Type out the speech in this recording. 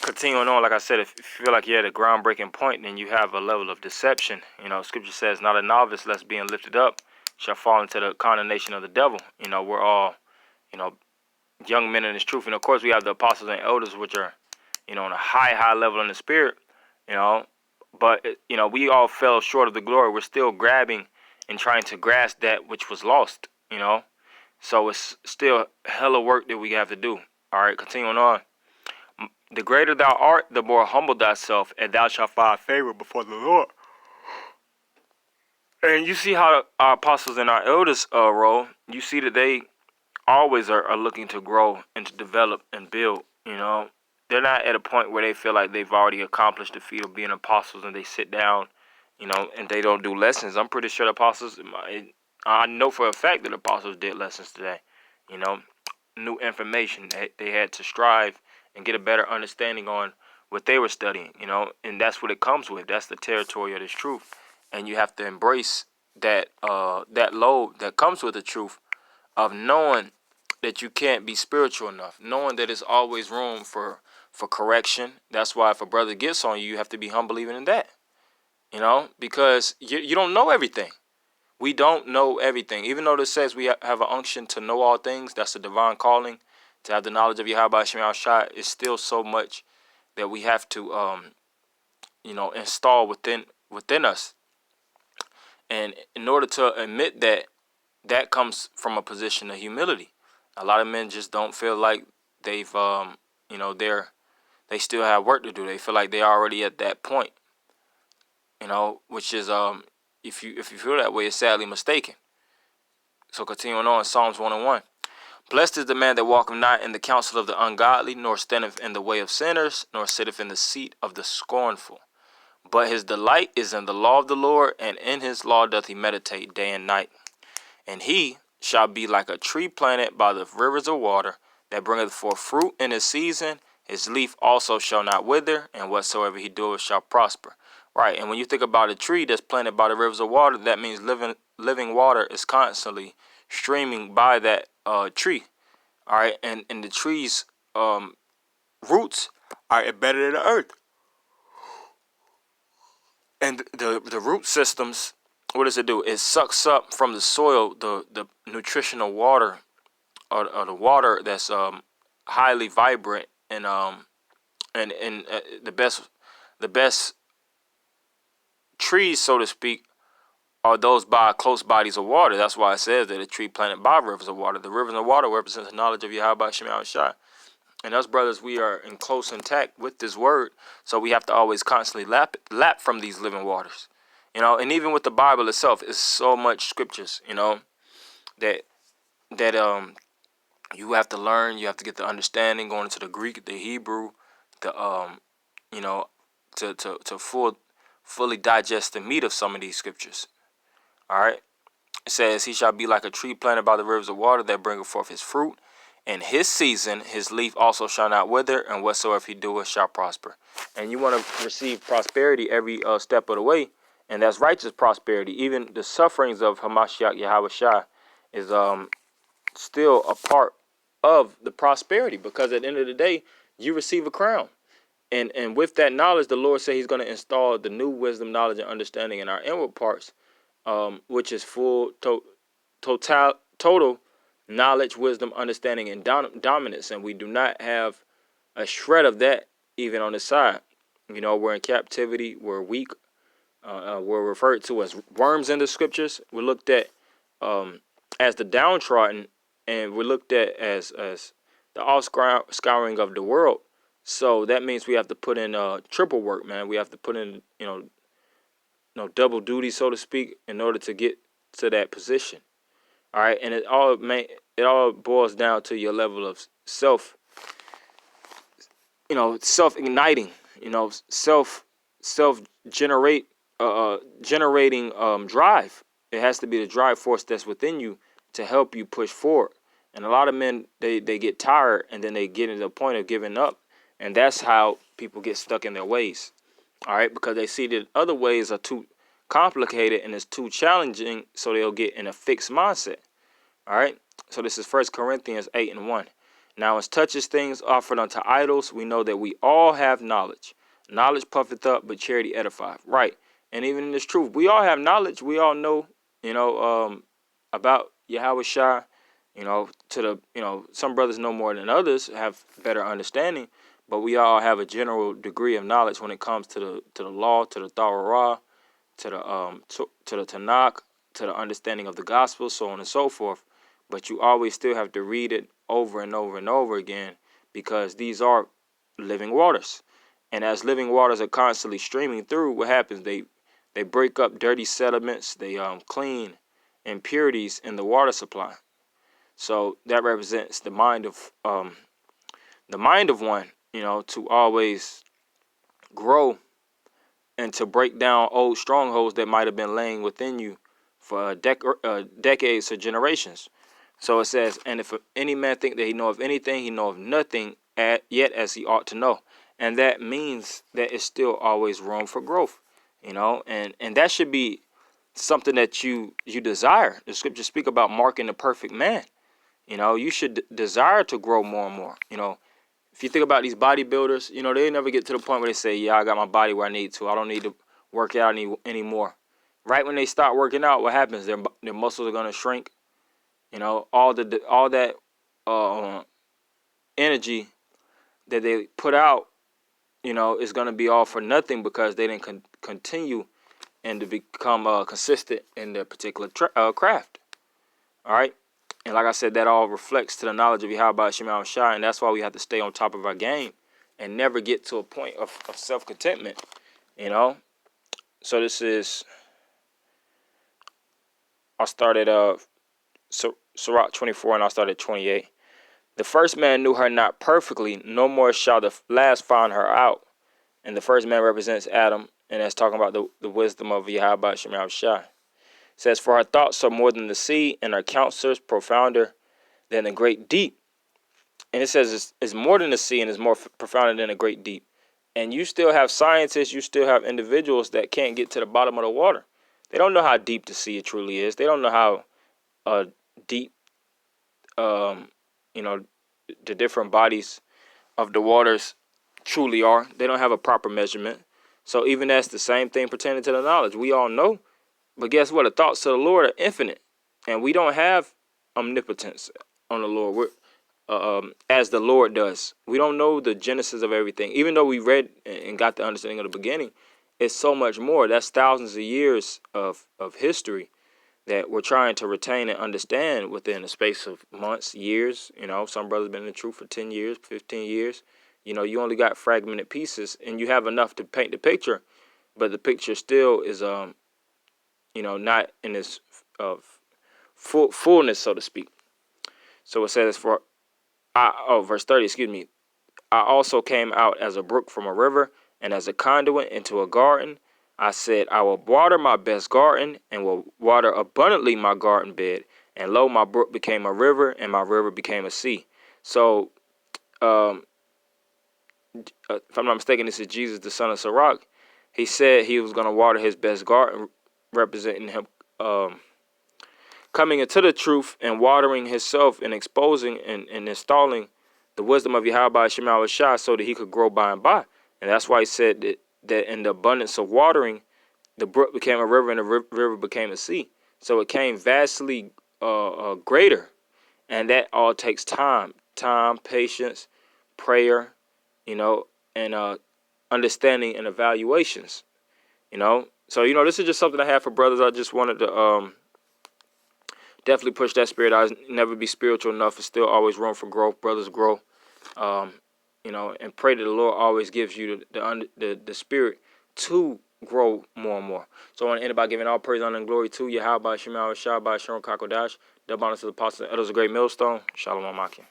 continuing on, like I said, if you feel like you're at a groundbreaking point, then you have a level of deception. Scripture says, not a novice, lest being lifted up, shall fall into the condemnation of the devil. We're all, you know, young men in this truth. And of course, we have the apostles and elders, which are, on a high level in the spirit, but, we all fell short of the glory. We're still grabbing and trying to grasp that which was lost, So it's still hella work that we have to do. All right, continuing on. The greater thou art, the more humble thyself, and thou shalt find favor before the Lord. And you see how our apostles and our elders roll. You see that they always are looking to grow and to develop and build. They're not at a point where they feel like they've already accomplished the feat of being apostles and they sit down, and they don't do lessons. I'm pretty sure the apostles, I know for a fact that the apostles did lessons today. New information. They had to strive and get a better understanding on what they were studying, and that's what it comes with. That's the territory of this truth. And you have to embrace that load that comes with the truth of knowing that you can't be spiritual enough, knowing that there's always room for correction. That's why if a brother gets on you, you have to be humble even in that, because you don't know everything. We don't know everything. Even though this says we have an unction to know all things, that's a divine calling, to have the knowledge of Yahweh Shema Shai, it's still so much that we have to, install within us. And in order to admit that comes from a position of humility. A lot of men just don't feel like they've, they still have work to do. They feel like they're already at that point, which is, if you feel that way, it's sadly mistaken. So continuing on, Psalms 1:1. Blessed is the man that walketh not in the counsel of the ungodly, nor standeth in the way of sinners, nor sitteth in the seat of the scornful. But his delight is in the law of the Lord, and in his law doth he meditate day and night. And he shall be like a tree planted by the rivers of water, that bringeth forth fruit in his season. His leaf also shall not wither, and whatsoever he doeth shall prosper. Right, and when you think about a tree that's planted by the rivers of water, that means living water is constantly streaming by that tree. All right, and the tree's roots are embedded in the earth. And the root systems, what does it do? It sucks up from the soil the nutritional water, or the water that's highly vibrant and the best trees, so to speak, are those by close bodies of water. That's why it says that a tree planted by rivers of water. The rivers of water represents the knowledge of Yahweh Shema Shai. And us brothers, we are in close intact with this word, so we have to always constantly lap from these living waters. And even with the Bible itself, it's so much scriptures, that you have to learn, you have to get the understanding, going into the Greek, the Hebrew, to fully digest the meat of some of these scriptures. All right. It says, he shall be like a tree planted by the rivers of water, that bringeth forth his fruit. In his season, his leaf also shall not wither, and whatsoever he doeth shall prosper. And you want to receive prosperity every step of the way, and that's righteous prosperity. Even the sufferings of Hamashiach Yahweh Shai is still a part of the prosperity, because at the end of the day, you receive a crown. And with that knowledge, the Lord said he's going to install the new wisdom, knowledge, and understanding in our inward parts, which is full, total knowledge, wisdom, understanding, and dominance. And we do not have a shred of that even on the side. We're in captivity. We're weak. We're referred to as worms in the scriptures. We're looked at as the downtrodden, and we're looked at as the offscouring of the world. So that means we have to put in triple work, man. We have to put in, double duty, so to speak, in order to get to that position. All right, and it all boils down to your level of self-igniting, generating drive. It has to be the drive force that's within you to help you push forward. And a lot of men, they get tired, and then they get to the point of giving up. And that's how people get stuck in their ways, all right, because they see that other ways are too complicated and it's too challenging, so they'll get in a fixed mindset, all right. So this is 1 Corinthians 8:1. Now, as touches things offered unto idols, we know that we all have knowledge. Knowledge puffeth up, but charity edifieth. Right. And even in this truth, we all have knowledge. We all know, about Yahweh Shai. Some brothers know more than others, have better understanding, but we all have a general degree of knowledge when it comes to the law, to the Torah, to the Tanakh, to the understanding of the gospel, so on and so forth. But you always still have to read it over and over and over again, because these are living waters. And as living waters are constantly streaming through, what happens? They break up dirty sediments. They clean impurities in the water supply. So that represents the mind of one, to always grow and to break down old strongholds that might have been laying within you for decades or generations. So it says, and if any man think that he know of anything, he know of nothing yet as he ought to know. And that means that it's still always room for growth, and that should be something that you desire. The scriptures speak about marking the perfect man. You should desire to grow more and more. If you think about these bodybuilders, they never get to the point where they say, yeah, I got my body where I need to. I don't need to work out anymore. Right when they start working out, what happens? Their muscles are going to shrink. All that energy that they put out, is going to be all for nothing, because they didn't continue and to become consistent in their particular craft. All right. And like I said, that all reflects to the knowledge of Yahweh Shema Shai, and that's why we have to stay on top of our game and never get to a point of self-contentment, So this is, I started Sirach 24 and I started 28. The first man knew her not perfectly, no more shall the last find her out. And the first man represents Adam, and that's talking about the wisdom of Yahweh Shema Shai. It says, for her thoughts are more than the sea, and her counsels profounder than the great deep. And it says it's more than the sea, and it's more profounder than a great deep. And you still have scientists, you still have individuals that can't get to the bottom of the water. They don't know how deep the sea truly is. They don't know how deep, the different bodies of the waters truly are. They don't have a proper measurement. So even that's the same thing pertaining to the knowledge. We all know. But guess what? The thoughts of the Lord are infinite. And we don't have omnipotence on the Lord. We're as the Lord does. We don't know the genesis of everything. Even though we read and got the understanding of the beginning, it's so much more. That's thousands of years of history that we're trying to retain and understand within a space of months, years. Some brothers been in the truth for 10 years, 15 years. You only got fragmented pieces, and you have enough to paint the picture, but the picture still is, not in its fullness, so to speak. So it says, verse 30, excuse me. I also came out as a brook from a river, and as a conduit into a garden. I said, I will water my best garden, and will water abundantly my garden bed. And lo, my brook became a river, and my river became a sea. So, if I'm not mistaken, this is Jesus, the son of Sirach. He said he was going to water his best garden, representing him coming into the truth and watering himself and exposing and installing the wisdom of Yahweh Shema Shai, so that he could grow by and by. And that's why he said that in the abundance of watering, the brook became a river, and the river became a sea. So it came vastly greater. And that all takes time, patience, prayer, and understanding and evaluations, So, this is just something I have for brothers. I just wanted to definitely push that spirit. I'll never be spiritual enough. It's still always room for growth. Brothers grow, and pray that the Lord always gives you the spirit to grow more and more. So I want to end by giving all praise, honor, and glory to Yahweh, Shema, Shah, Sharon, Kakodash, double honor to the apostles and elders of Great Millstone. Shalom Amakim.